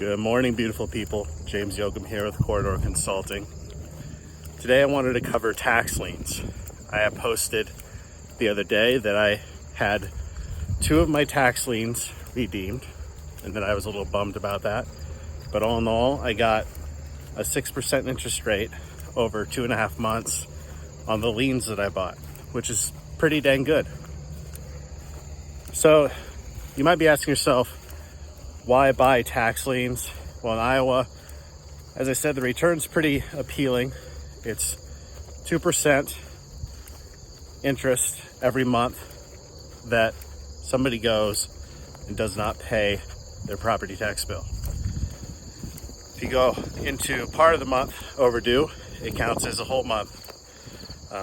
Good morning, beautiful people. James Yoakum here with Corridor Consulting. Today I wanted to cover tax liens. I have posted the other day that I had 2 of my tax liens redeemed, and that I was a little bummed about that. But all in all, I got a 6% interest rate over 2.5 months on the liens that I bought, which is pretty dang good. So you might be asking yourself, why buy tax liens? Well, in Iowa, as I said, the return's pretty appealing. It's 2% interest every month that somebody goes and does not pay their property tax bill. If you go into part of the month overdue, it counts as a whole month.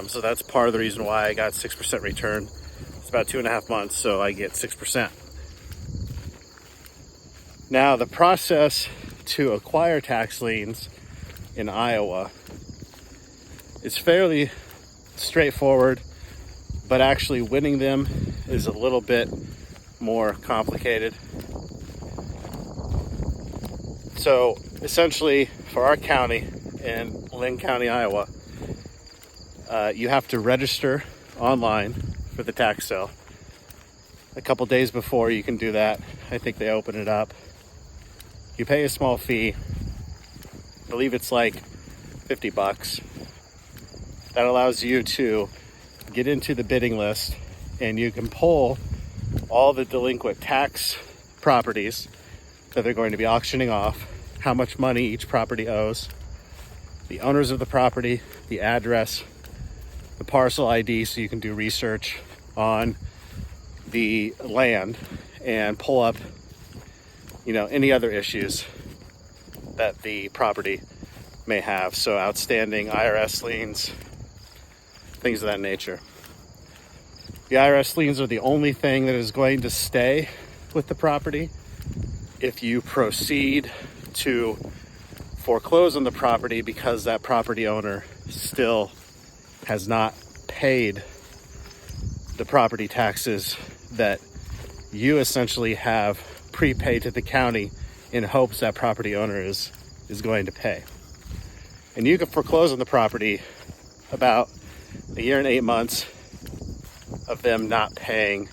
So that's part of the reason why I got 6% return. It's about 2.5 months, so I get 6%. Now, the process to acquire tax liens in Iowa is fairly straightforward, but actually winning them is a little bit more complicated. So essentially, for our county in Lien County, Iowa, you have to register online for the tax sale. A couple days before you can do that, I think they open it up. You pay a small fee. I believe it's like $50. That allows you to get into the bidding list, and you can pull all the delinquent tax properties that they're going to be auctioning off, how much money each property owes, the owners of the property, the address, the parcel ID, so you can do research on the land and pull up any other issues that the property may have. So outstanding IRS liens, things of that nature. The IRS liens are the only thing that is going to stay with the property. If you proceed to foreclose on the property because that property owner still has not paid the property taxes that you essentially have prepaid to the county in hopes that property owner is going to pay. And you can foreclose on the property about 1 year and 8 months of them not paying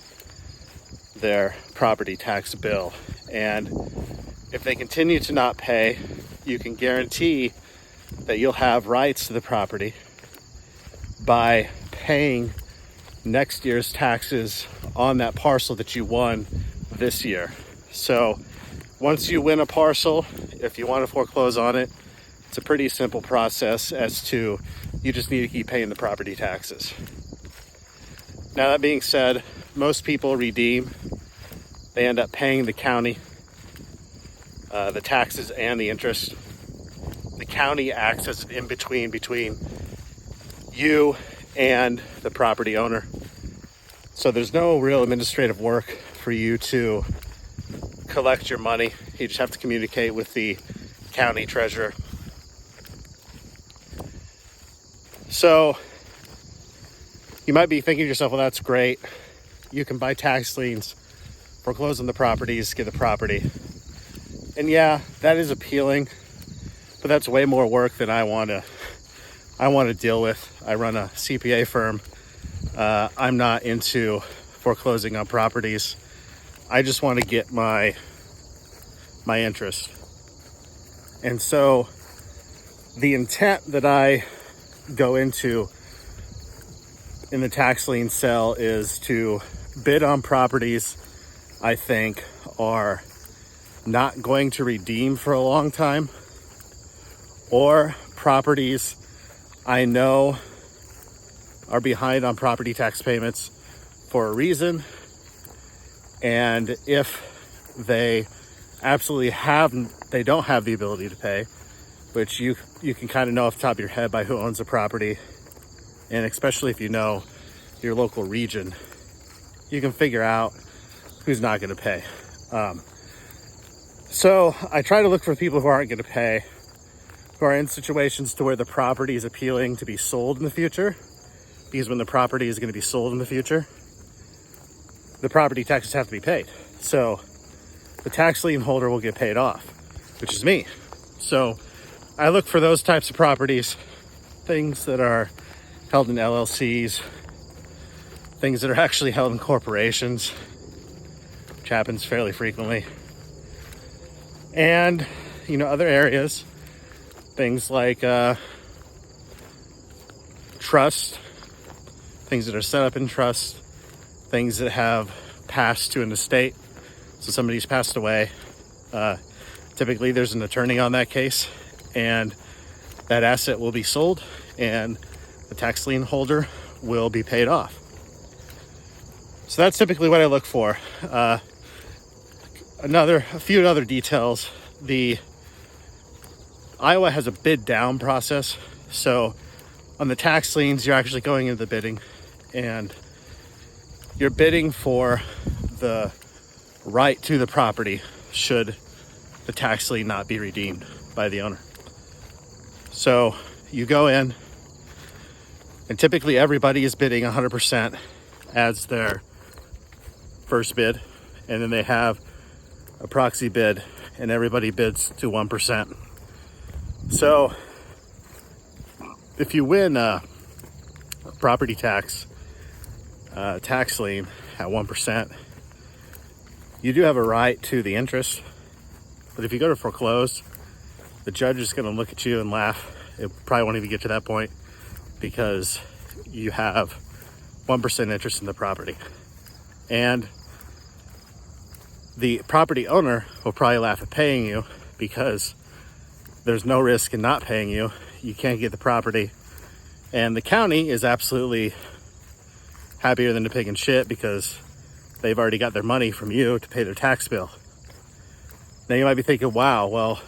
their property tax bill. And if they continue to not pay, you can guarantee that you'll have rights to the property by paying next year's taxes on that parcel that you won this year. So once you win a parcel, if you want to foreclose on it, it's a pretty simple process as to you just need to keep paying the property taxes. Now, that being said, most people redeem. They end up paying the county the taxes and the interest. The county acts as an in-between between you and the property owner. So there's no real administrative work for you to collect your money. You just have to communicate with the county treasurer. So you might be thinking to yourself, well, that's great. You can buy tax liens, foreclose on the properties, get the property. And yeah, that is appealing, but that's way more work than I want to deal with. I run a CPA firm. I'm not into foreclosing on properties. I just want to get my interest. And so the intent that I go into in the tax lien sale is to bid on properties I think are not going to redeem for a long time, or properties I know are behind on property tax payments for a reason. And if they absolutely they don't have the ability to pay, which you can kind of know off the top of your head by who owns the property, and especially if you know your local region, you can figure out who's not going to pay. So I try to look for people who aren't going to pay, who are in situations to where the property is appealing to be sold in the future, because when the property is going to be sold in the future, the property taxes have to be paid. So the tax lien holder will get paid off. which is me. So I look for those types of properties, things that are held in LLCs, things that are actually held in corporations, which happens fairly frequently. And, other areas, things like trust, things that are set up in trust, things that have passed to an estate. So somebody's passed away. Typically there's an attorney on that case, and that asset will be sold and the tax lien holder will be paid off. So that's typically what I look for. A few other details. The Iowa has a bid down process. So on the tax liens, you're actually going into the bidding and you're bidding for the right to the property should the tax lien not be redeemed by the owner. So you go in, and typically everybody is bidding 100% as their first bid, and then they have a proxy bid, and everybody bids to 1%. So if you win a property tax lien at 1%, you do have a right to the interest. But if you go to foreclose, the judge is going to look at you and laugh. It probably won't even get to that point because you have 1% interest in the property. And the property owner will probably laugh at paying you because there's no risk in not paying you. You can't get the property. And the county is absolutely happier than a pig in shit because they've already got their money from you to pay their tax bill. Now you might be thinking, wow, well,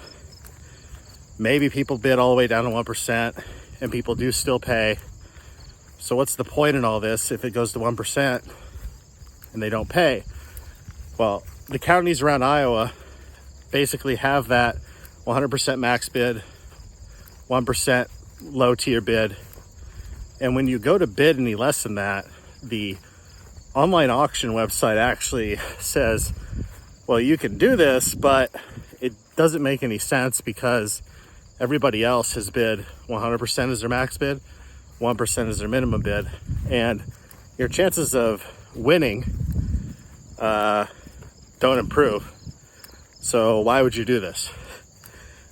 maybe people bid all the way down to 1% and people do still pay. So what's the point in all this if it goes to 1% and they don't pay? Well, the counties around Iowa basically have that 100% max bid, 1% low tier bid. And when you go to bid any less than that, the online auction website actually says, well, you can do this, but it doesn't make any sense because everybody else has bid 100% as their max bid, 1% is their minimum bid, and your chances of winning don't improve. So why would you do this?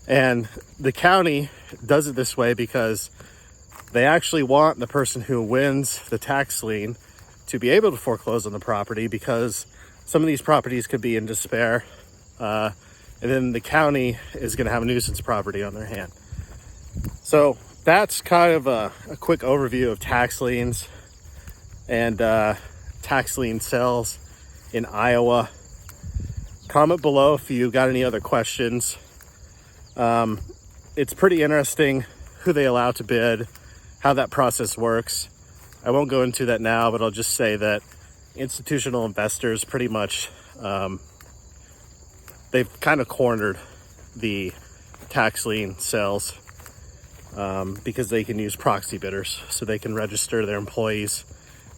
And the county does it this way because they actually want the person who wins the tax lien to be able to foreclose on the property because some of these properties could be in despair, and then the county is going to have a nuisance property on their hand. So that's kind of a quick overview of tax liens and tax lien sales in Iowa. Comment below if you got any other questions. It's pretty interesting who they allow to bid, how that process works. I won't go into that now, but I'll just say that institutional investors pretty much, they've kind of cornered the tax lien sales because they can use proxy bidders. So they can register their employees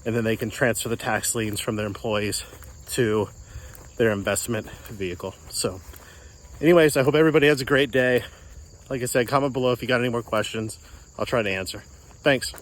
and then they can transfer the tax liens from their employees to their investment vehicle. So anyways, I hope everybody has a great day. Like I said, comment below if you got any more questions. I'll try to answer. Thanks.